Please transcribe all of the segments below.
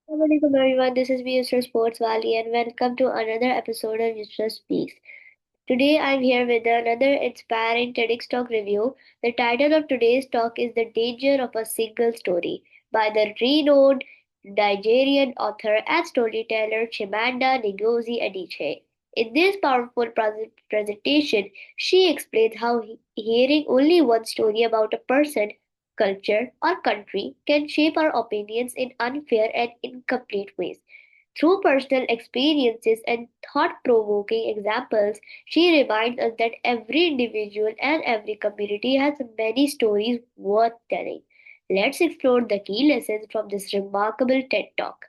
Assalamualaikum everyone, this is Yusra Sports Valley and welcome to another episode of Yusra Speaks. Today I'm here with another inspiring TEDx Talk review. The title of today's talk is The Danger of a Single Story by the renowned Nigerian author and storyteller Chimamanda Ngozi Adichie. In this powerful presentation, she explains how hearing only one story about a person, culture, or country can shape our opinions in unfair and incomplete ways. Through personal experiences and thought provoking examples, she reminds us that every individual and every community has many stories worth telling. Let's explore the key lessons from this remarkable TED Talk.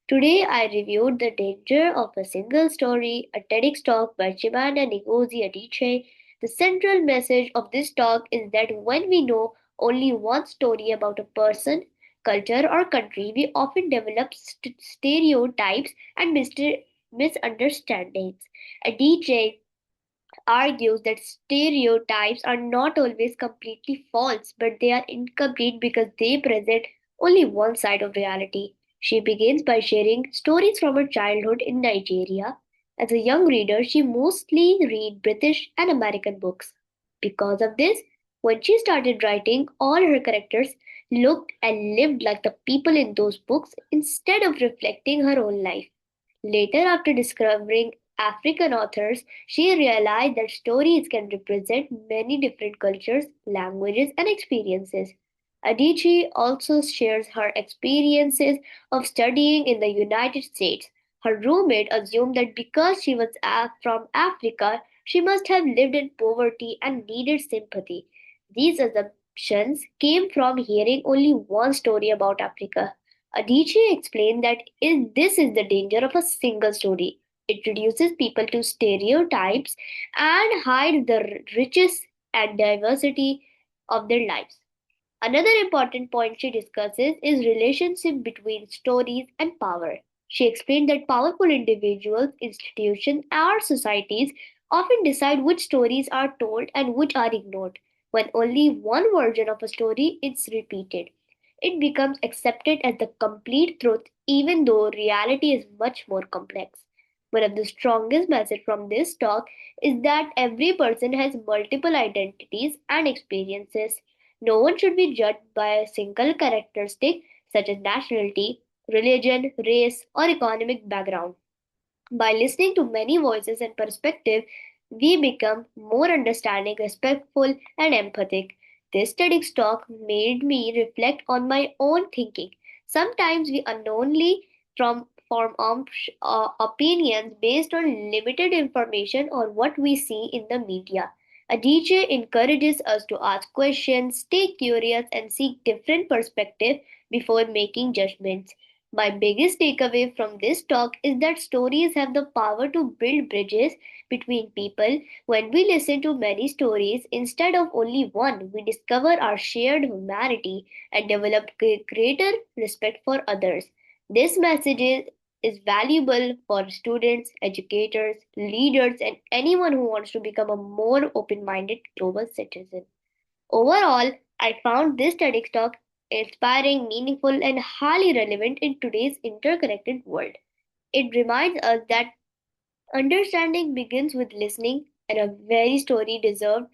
Today, I reviewed The Danger of a Single Story, a TEDx talk by Chimamanda Ngozi Adichie. The central message of this talk is that when we know only one story about a person, culture, or country, we often develop stereotypes and misunderstandings. Adichie argues that stereotypes are not always completely false, but they are incomplete because they present only one side of reality. She begins by sharing stories from her childhood in Nigeria. As a young reader, she mostly read British and American books. Because of this, when she started writing, all her characters looked and lived like the people in those books instead of reflecting her own life. Later, after discovering African authors, she realized that stories can represent many different cultures, languages, and experiences. Adichie also shares her experiences of studying in the United States. Her roommate assumed that because she was from Africa, she must have lived in poverty and needed sympathy. These assumptions came from hearing only one story about Africa. Adichie explained that this is the danger of a single story. It reduces people to stereotypes and hides the richness and diversity of their lives. Another important point she discusses is relationship between stories and power. She explained that powerful individuals, institutions, or societies often decide which stories are told and which are ignored. When only one version of a story is repeated, it becomes accepted as the complete truth, even though reality is much more complex. One of the strongest messages from this talk is that every person has multiple identities and experiences. No one should be judged by a single characteristic such as nationality, religion, race, or economic background. By listening to many voices and perspectives, we become more understanding, respectful, and empathic. This TEDx talk made me reflect on my own thinking. Sometimes we unknowingly form opinions based on limited information or what we see in the media. Adichie encourages us to ask questions, stay curious, and seek different perspectives before making judgments. My biggest takeaway from this talk is that stories have the power to build bridges between people. When we listen to many stories instead of only one, we discover our shared humanity and develop greater respect for others. This message is valuable for students, educators, leaders, and anyone who wants to become a more open minded global citizen. Overall, I found this TEDx talk inspiring, meaningful, and highly relevant in today's interconnected world. It reminds us that understanding begins with listening, and a very story deserves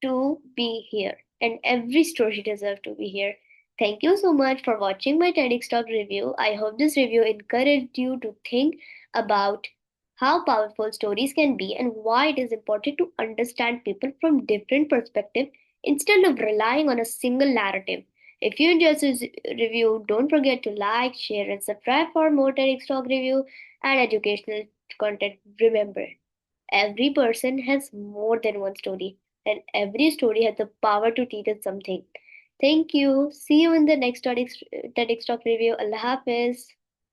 to be here, and every story deserves to be here. Thank you so much for watching my TEDx Talk review. I hope this review encouraged you to think about how powerful stories can be and why it is important to understand people from different perspectives instead of relying on a single narrative. If you enjoyed this review, don't forget to like, share, and subscribe for more TEDx Talk review and educational content. Remember, every person has more than one story, and every story has the power to teach us something. Thank you. See you in the next TEDx Talk review. Allah Hafiz.